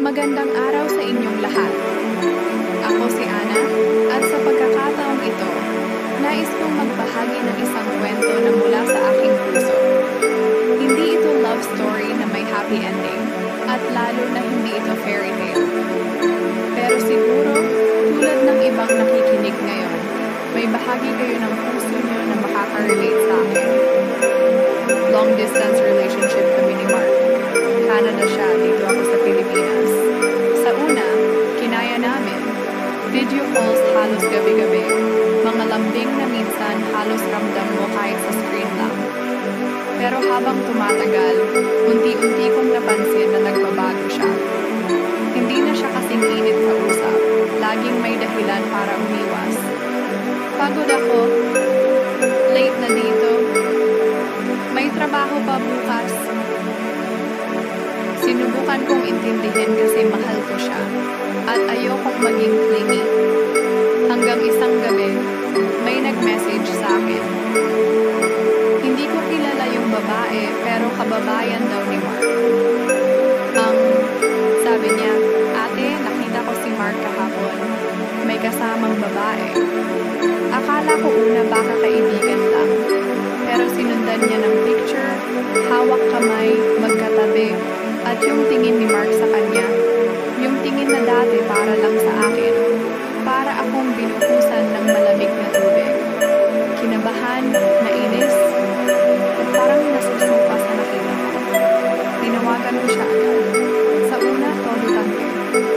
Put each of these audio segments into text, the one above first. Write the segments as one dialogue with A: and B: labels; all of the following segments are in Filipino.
A: Magandang araw sa inyong lahat. Ako si Ana, at sa pagkakataong ito, nais kong magbahagi ng isang kwento na mula sa aking puso. Hindi ito love story na may happy ending, at lalo na hindi ito fairy tale. Pero siguro, tulad ng ibang nakikinig ngayon, may bahagi kayo ng puso nyo na makaka-relate sa akin. Long distance relationship kami ni Mark. Canada siya, dito ako sa Pilipinas. Sa una, kinaya namin. Video calls halos gabi-gabi. Mga lambing na minsan halos ramdam mo kahit sa screen lang. Pero habang tumatagal, unti-unti kong napansin na nagbabago siya. Hindi na siya kasing init kausap. Laging may dahilan para umiwas. Pagod ako. Late na dito. May trabaho pa bukas. Sinubukan kong intindihin kasi mahal ko siya at ayokong maging clingy. Hanggang isang gabi, may nag-message sa akin. Hindi ko kilala yung babae pero kababayan daw ni Mark. Sabi niya, "Ate, nakita ko si Mark kahapon. May kasamang babae." Akala ko una baka kaibigan lang. Pero sinundan niya ng picture, hawak kamay, magkatabi, at yung tingin ni Mark sa kanya, yung tingin na dati para lang sa akin, para akong binuhusan ng malamig na tubig. Kinabahan, nainis, at parang nasusuka sa nakita ko. Tinawagan ko siya agad. Sa una, todo tangke.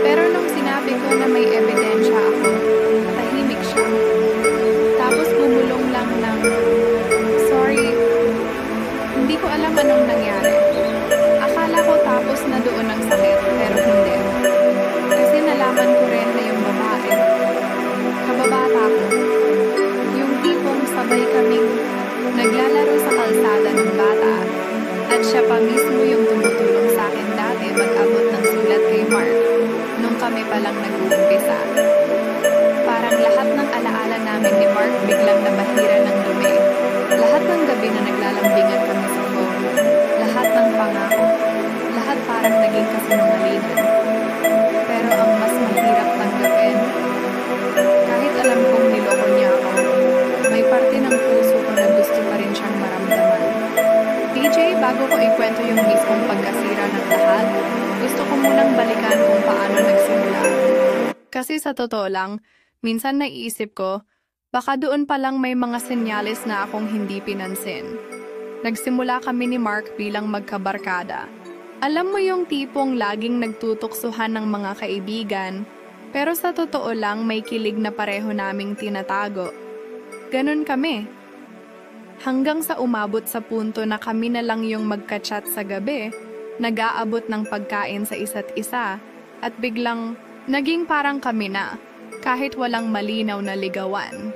A: Pero nung sinabi ko na may ebidensya ako, tahimik siya. Tapos bumulong lang ng, "Sorry, hindi ko alam anong nangyari." Akala ko tapos na doon ang sakit, pero hindi. Kasi nalaman ko rin na yung babae. Kababata ko. Yung tipong sabay kaming naglalaro sa kalsada ng bata. At siya pa mismo yung tumutulong sa akin dati mag-abot ng sulat kay Mark nung kami palang nag-uumpisa. Parang lahat ng alaala namin ni Mark biglang nabahira ng dumi. Lahat ng gabi na naglalambingan kami sa phone. Lahat ng pangako. Lahat parang naging kasinungalingan. Pero ang mas mahirap tanggapin, kahit alam kong niloko niya ako, may parte ng puso ko na gusto pa rin siyang maramdaman. DJ, bago ko ikwento yung mismong pagkasira ng lahat, gusto ko munang balikan kung paano nagsimula. Kasi sa totoo lang, minsan naiisip ko, baka doon pa lang may mga senyales na akong hindi pinansin. Nagsimula kami ni Mark bilang magkabarkada. Alam mo yung tipong laging nagtutuksuhan ng mga kaibigan, pero sa totoo lang may kilig na pareho naming tinatago. Ganon kami. Hanggang sa umabot sa punto na kami na lang yung magka-chat sa gabi, nag-aabot ng pagkain sa isa't isa, at biglang naging parang kami na, kahit walang malinaw na ligawan.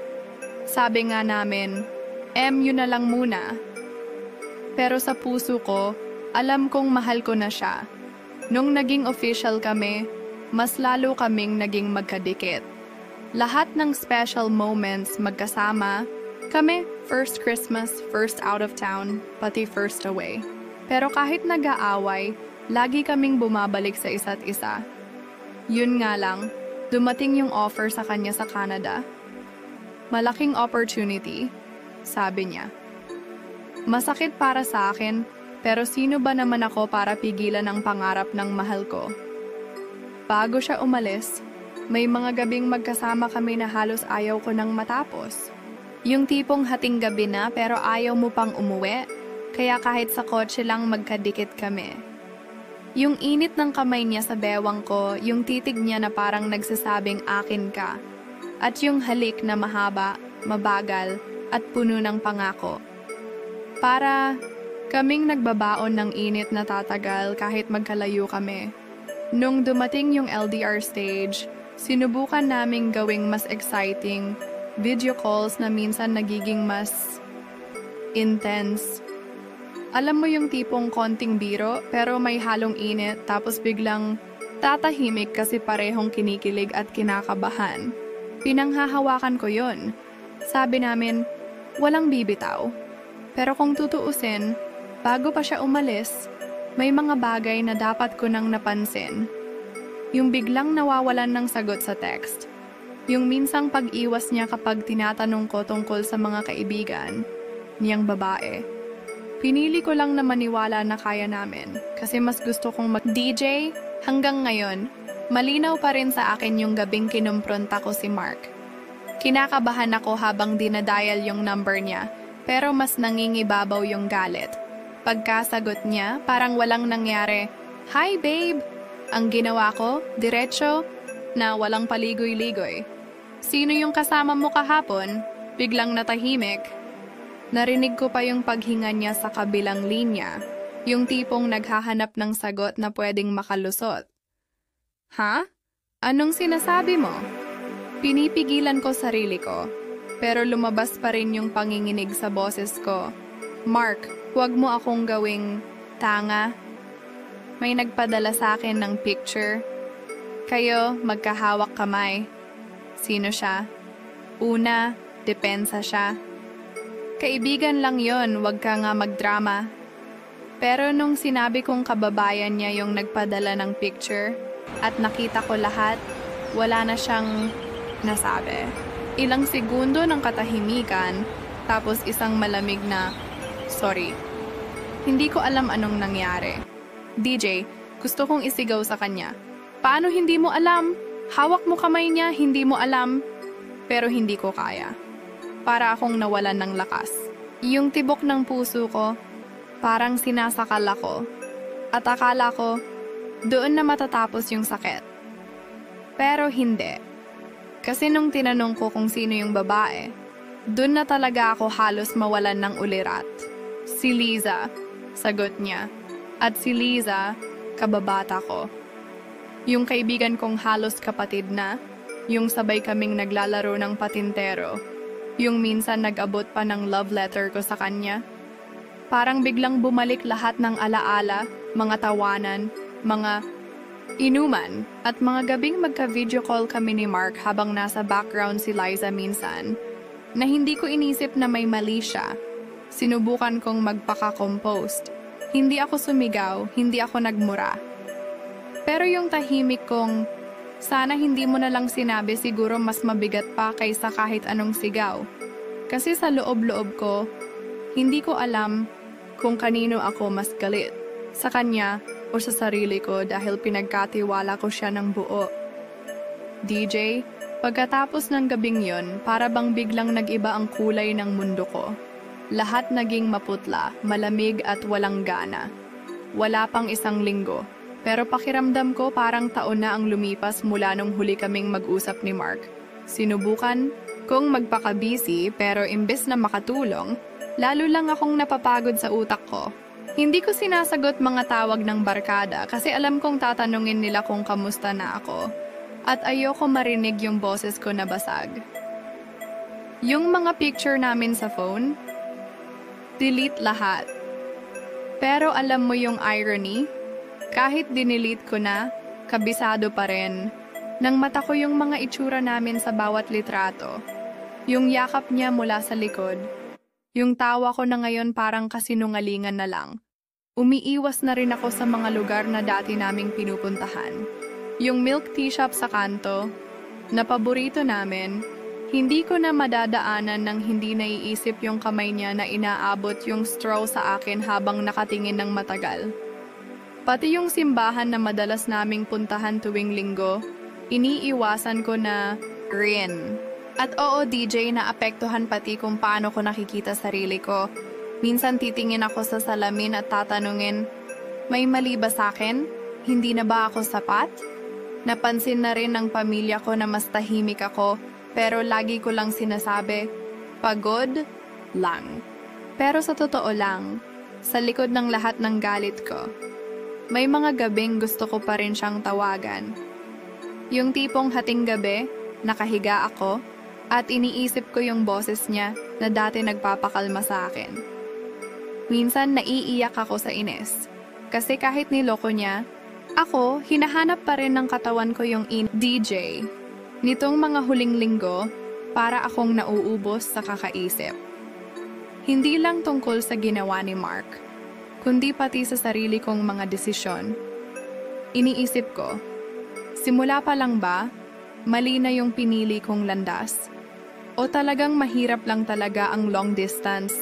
A: Sabi nga namin, MU na lang muna. Pero sa puso ko, alam kong mahal ko na siya. Nung naging official kami, mas lalo kaming naging magkadikit. Lahat ng special moments magkasama, kami, first Christmas, first out of town, pati first away. Pero kahit nag-aaway, lagi kaming bumabalik sa isa't isa. Yun nga lang, dumating yung offer sa kanya sa Canada. Malaking opportunity, sabi niya. Masakit para sa akin, pero sino ba naman ako para pigilan ang pangarap ng mahal ko? Bago siya umalis, may mga gabing magkasama kami na halos ayaw ko nang matapos. Yung tipong hating gabi na pero ayaw mo pang umuwi, kaya kahit sa kotse lang magkadikit kami. Yung init ng kamay niya sa bewang ko, yung titig niya na parang nagsasabing akin ka, at yung halik na mahaba, mabagal, at puno ng pangako. Para kaming nagbabaon ng init na tatagal kahit magkalayo kami. Nung dumating yung LDR stage, sinubukan naming gawing mas exciting, video calls na minsan nagiging mas intense. Alam mo yung tipong konting biro pero may halong init tapos biglang tatahimik kasi parehong kinikilig at kinakabahan. Pinanghahawakan ko yun. Sabi namin, walang bibitaw. Pero kung tutuusin, bago pa siya umalis, may mga bagay na dapat ko nang napansin. Yung biglang nawawalan ng sagot sa text. Yung minsang pag-iwas niya kapag tinatanong ko tungkol sa mga kaibigan niyang babae. Pinili ko lang na maniwala na kaya namin kasi mas gusto kong DJ. Hanggang ngayon, malinaw pa rin sa akin yung gabing kinumpronta ko si Mark. Kinakabahan ako habang dinadial yung number niya, pero mas nangingibabaw yung galit. Pagkasagot niya, parang walang nangyari. "Hi babe!" Ang ginawa ko, diretso, na walang paligoy-ligoy. "Sino yung kasama mo kahapon?" Biglang natahimik. Narinig ko pa yung paghinga niya sa kabilang linya, yung tipong naghahanap ng sagot na pwedeng makalusot. "Ha? Anong sinasabi mo?" Pinipigilan ko sarili ko, pero lumabas pa rin yung panginginig sa boses ko. "Mark, huwag mo akong gawing tanga." May nagpadala sa akin ng picture. Kayo, magkahawak kamay. Sino siya? Una, depensa siya. Kaibigan lang yon, wag ka nga magdrama. Pero nung sinabi kong kababayan niya yung nagpadala ng picture at nakita ko lahat, wala na siyang nasabi. Ilang segundo ng katahimikan, tapos isang malamig na, "Sorry." Hindi ko alam anong nangyari. "DJ, gusto kong isigaw sa kanya. Paano hindi mo alam? Hawak mo kamay niya, hindi mo alam." Pero hindi ko kaya. Para akong nawalan ng lakas. Yung tibok ng puso ko, parang sinasakal ako. At akala ko, doon na matatapos yung sakit. Pero hindi. Kasi nung tinanong ko kung sino yung babae, doon na talaga ako halos mawalan ng ulirat. "Si Liza," sagot niya. At si Liza, kababata ko. Yung kaibigan kong halos kapatid na, yung sabay kaming naglalaro ng patintero, yung minsan nag-abot pa ng love letter ko sa kanya. Parang biglang bumalik lahat ng alaala, mga tawanan, mga inuman, at mga gabing magka-video call kami ni Mark habang nasa background si Liza minsan, na hindi ko inisip na may mali siya. Sinubukan kong magpaka-compost. Hindi ako sumigaw, hindi ako nagmura. Pero yung tahimik kong, "Sana hindi mo na lang sinabi, siguro mas mabigat pa kaysa kahit anong sigaw." Kasi sa loob-loob ko, hindi ko alam kung kanino ako mas galit. Sa kanya o sa sarili ko dahil pinagkatiwala ko siya ng buo. DJ, pagkatapos ng gabing yon, para bang biglang nag-iba ang kulay ng mundo ko. Lahat naging maputla, malamig at walang gana. Wala pang isang linggo, pero pakiramdam ko parang taon na ang lumipas mula nung huli kaming mag-usap ni Mark. Sinubukan kong magpaka-busy pero imbes na makatulong, lalo lang akong napapagod sa utak ko. Hindi ko sinasagot mga tawag ng barkada kasi alam kong tatanungin nila kung kamusta na ako. At ayoko marinig yung boses ko na basag. Yung mga picture namin sa phone, delete lahat. Pero alam mo yung irony? Kahit dinelete ko na, kabisado pa rin. Nang mata ko yung mga itsura namin sa bawat litrato. Yung yakap niya mula sa likod. Yung tawa ko na ngayon parang kasinungalingan na lang. Umiiwas na rin ako sa mga lugar na dati naming pinupuntahan. Yung milk tea shop sa kanto, na paborito namin, hindi ko na madadaanan nang hindi naiisip yung kamay niya na inaabot yung straw sa akin habang nakatingin ng matagal. Pati yung simbahan na madalas naming puntahan tuwing linggo, iniiwasan ko na rin. At oo DJ, naapektuhan pati kung paano ko nakikita sarili ko. Minsan titingin ako sa salamin at tatanungin, may mali ba sa akin? Hindi na ba ako sapat? Napansin na rin ng pamilya ko na mas tahimik ako, pero lagi ko lang sinasabi, pagod lang. Pero sa totoo lang, sa likod ng lahat ng galit ko, may mga gabing gusto ko pa rin siyang tawagan. Yung tipong hating gabi, nakahiga ako, at iniisip ko yung boses niya na dati nagpapakalma sa akin. Minsan naiiyak ako sa inis, kasi kahit niloko niya, ako, hinahanap pa rin ng katawan ko yung DJ. Nitong mga huling linggo, para akong nauubos sa kakaisip. Hindi lang tungkol sa ginawa ni Mark, kundi pati sa sarili kong mga desisyon. Iniisip ko, Simula pa lang ba, mali na yung pinili kong landas? O talagang mahirap lang talaga ang long distance,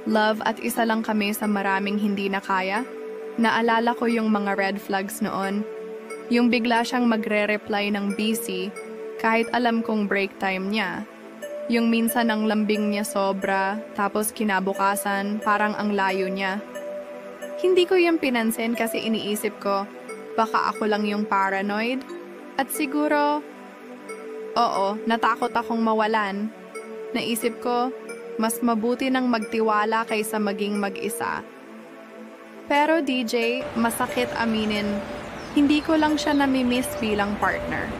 A: love at isa lang kami sa maraming hindi na kaya? Naalala ko yung mga red flags noon. Yung bigla siyang magre-reply ng busy kahit alam kong break time niya. Yung minsan ang lambing niya sobra, tapos kinabukasan parang ang layo niya. Hindi ko yung pinansin kasi iniisip ko, baka ako lang yung paranoid. At siguro, oo, natakot akong mawalan. Naisip ko, mas mabuti nang magtiwala kaysa maging mag-isa. Pero DJ, masakit aminin, hindi ko lang siya namimiss bilang partner.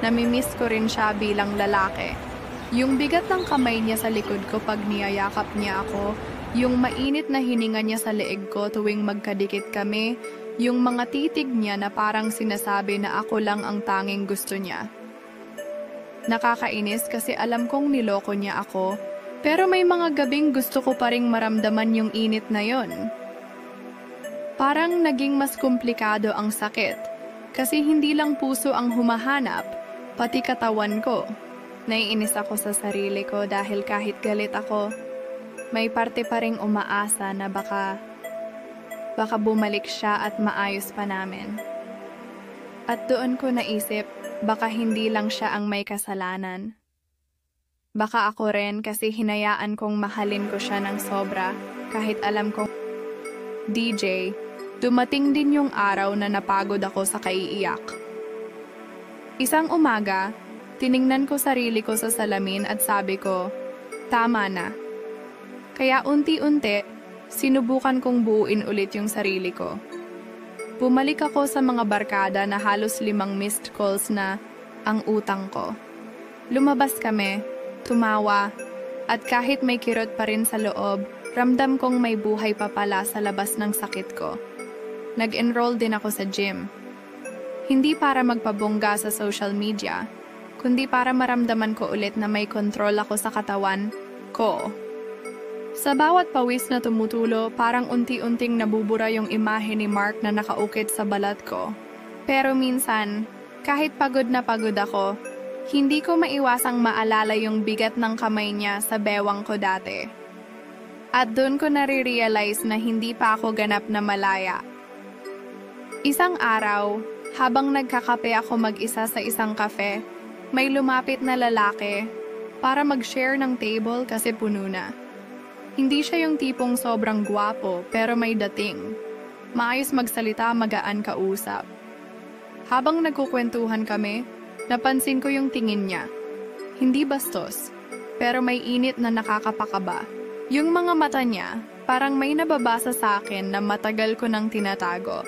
A: Namimiss ko rin siya bilang lalaki. Yung bigat ng kamay niya sa likod ko pag niyayakap niya ako, yung mainit na hininga niya sa leeg ko tuwing magkadikit kami, yung mga titig niya na parang sinasabi na ako lang ang tanging gusto niya. Nakakainis kasi alam kong niloko niya ako, pero may mga gabing gusto ko pa ring maramdaman yung init na yon. Parang naging mas komplikado ang sakit, kasi hindi lang puso ang humahanap, pati katawan ko. Naiinis ako sa sarili ko dahil kahit galit ako, may parte pa ring umaasa na baka bumalik siya at maayos pa namin. At doon ko naisip, baka hindi lang siya ang may kasalanan. Baka ako rin kasi hinayaan kong mahalin ko siya ng sobra kahit alam kong DJ, dumating din yung araw na napagod ako sa kaiiyak. Isang umaga, tiningnan ko sarili ko sa salamin at sabi ko, tama na. Kaya unti-unti, sinubukan kong buuin ulit yung sarili ko. Bumalik ako sa mga barkada na halos 5 missed calls na ang utang ko. Lumabas kami, tumawa, at kahit may kirot pa rin sa loob, ramdam kong may buhay pa pala sa labas ng sakit ko. Nag-enroll din ako sa gym. Hindi para magpabongga sa social media, kundi para maramdaman ko ulit na may kontrol ako sa katawan ko. Sa bawat pawis na tumutulo, parang unti-unting nabubura yung imahe ni Mark na nakaukit sa balat ko. Pero minsan, kahit pagod na pagod ako, hindi ko maiwasang maalala yung bigat ng kamay niya sa bewang ko dati. At doon ko nare-realize na hindi pa ako ganap na malaya. Isang araw, habang nagkakape ako mag-isa sa isang cafe, may lumapit na lalaki para mag-share ng table kasi puno na. Hindi siya yung tipong sobrang gwapo pero may dating. Maayos magsalita, magaan kausap. Habang nagkukwentuhan kami, napansin ko yung tingin niya. Hindi bastos, pero may init na nakakapakaba. Yung mga mata niya, parang may nababasa sa akin na matagal ko nang tinatago.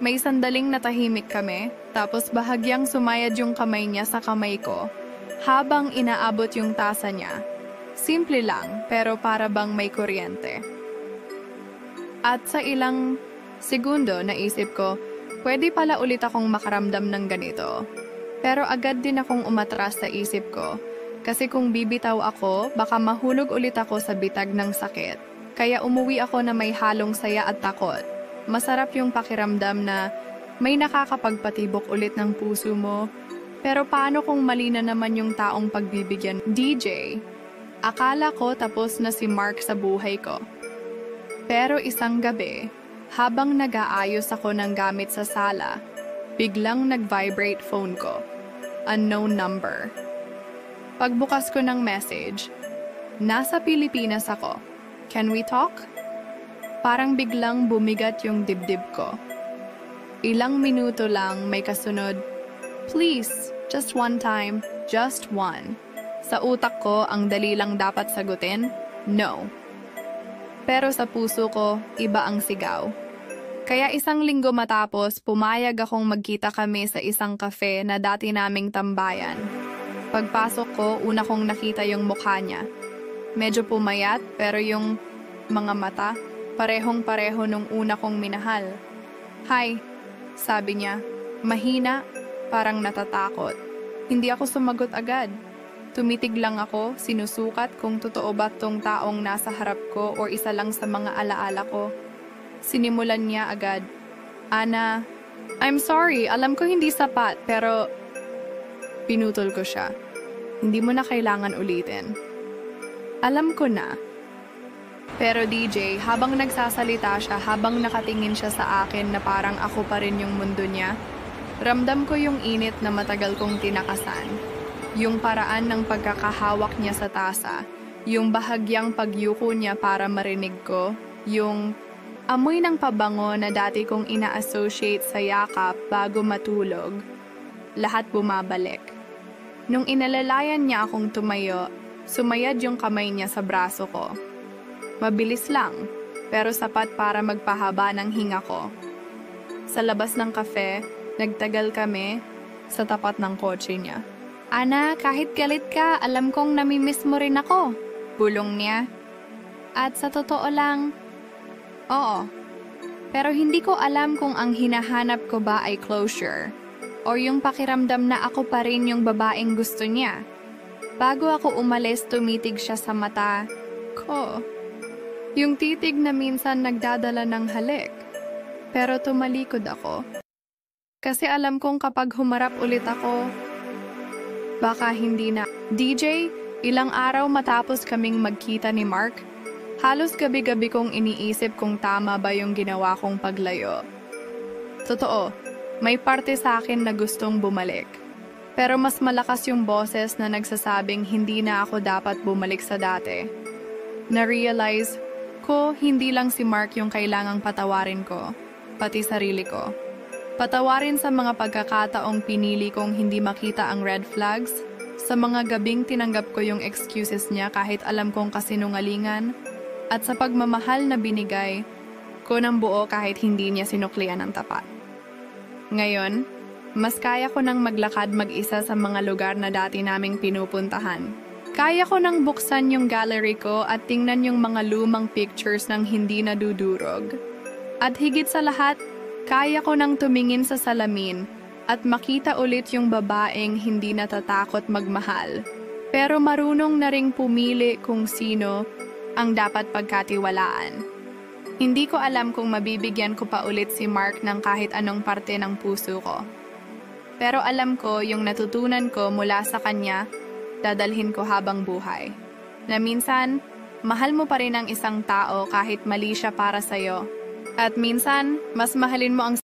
A: May sandaling natahimik kami, tapos bahagyang sumayad yung kamay niya sa kamay ko, habang inaabot yung tasa niya. Simple lang, pero para bang may kuryente. At sa ilang segundo, naisip ko, pwede pala ulit akong makaramdam ng ganito. Pero agad din akong umatras sa isip ko, kasi kung bibitaw ako, baka mahulog ulit ako sa bitag ng sakit. Kaya umuwi ako na may halong saya at takot. Masarap yung pakiramdam na may nakakapagpatibok ulit ng puso mo. Pero paano kung mali na naman yung taong pagbibigyan? DJ, akala ko tapos na si Mark sa buhay ko. Pero isang gabi, habang nag-aayos ako ng gamit sa sala, biglang nag-vibrate phone ko. Unknown number. Pagbukas ko ng message, nasa Pilipinas ako. Can we talk? Parang biglang bumigat yung dibdib ko. Ilang minuto lang may kasunod, please, just one time, just one. Sa utak ko, ang dali lang dapat sagutin, no. Pero sa puso ko, iba ang sigaw. Kaya isang linggo matapos, pumayag akong magkita kami sa isang cafe na dati naming tambayan. Pagpasok ko, una kong nakita yung mukha niya. Medyo pumayat, pero yung mga mata, parehong-pareho nung una kong minahal. Hi, sabi niya. Mahina, parang natatakot. Hindi ako sumagot agad. Tumitig lang ako, sinusukat kung totoo ba tong taong nasa harap ko o isa lang sa mga alaala ko. Sinimulan niya agad. Ana, I'm sorry, alam ko hindi sapat, pero pinutol ko siya. Hindi mo na kailangan ulitin. Alam ko na. Pero DJ, habang nagsasalita siya, habang nakatingin siya sa akin na parang ako pa rin yung mundo niya, ramdam ko yung init na matagal kong tinakasan. Yung paraan ng pagkakahawak niya sa tasa, yung bahagyang pagyuko niya para marinig ko, yung amoy ng pabango na dati kong ina-associate sa yakap bago matulog, lahat bumabalik. Nung inalalayan niya akong tumayo, sumayad yung kamay niya sa braso ko. Mabilis lang, pero sapat para magpahaba ng hinga ko. Sa labas ng kafe, nagtagal kami sa tapat ng kotse niya. Ana, kahit galit ka, alam kong namimiss mo rin ako. Bulong niya. At sa totoo lang, oo. Pero hindi ko alam kung ang hinahanap ko ba ay closure o yung pakiramdam na ako pa rin yung babaeng gusto niya. Bago ako umalis, tumitig siya sa mata ko. Yung titig na minsan nagdadala ng halik. Pero tumalikod ako. Kasi alam kong kapag humarap ulit ako, baka hindi na. DJ, ilang araw matapos kaming magkita ni Mark, halos gabi-gabi kong iniisip kung tama ba yung ginawa kong paglayo. Totoo, may parte sa akin na gustong bumalik. Pero mas malakas yung boses na nagsasabing hindi na ako dapat bumalik sa dati. Na-realize ko, hindi lang si Mark yung kailangang patawarin ko, pati sarili ko. Patawarin sa mga pagkakataong pinili kong hindi makita ang red flags, sa mga gabing tinanggap ko yung excuses niya kahit alam kong kasinungalingan, at sa pagmamahal na binigay ko ng buo kahit hindi niya sinuklian ng tapat. Ngayon, mas kaya ko nang maglakad mag-isa sa mga lugar na dati naming pinupuntahan. Kaya ko nang buksan yung gallery ko at tingnan yung mga lumang pictures ng hindi nadudurog. At higit sa lahat, kaya ko nang tumingin sa salamin at makita ulit yung babaeng hindi natatakot magmahal. Pero marunong na ring pumili kung sino ang dapat pagkatiwalaan. Hindi ko alam kung mabibigyan ko pa ulit si Mark ng kahit anong parte ng puso ko. Pero alam ko yung natutunan ko mula sa kanya, dadalhin ko habang buhay. Na minsan, mahal mo pa rin ang isang tao kahit mali siya para sa'yo. At minsan, mas mahalin mo ang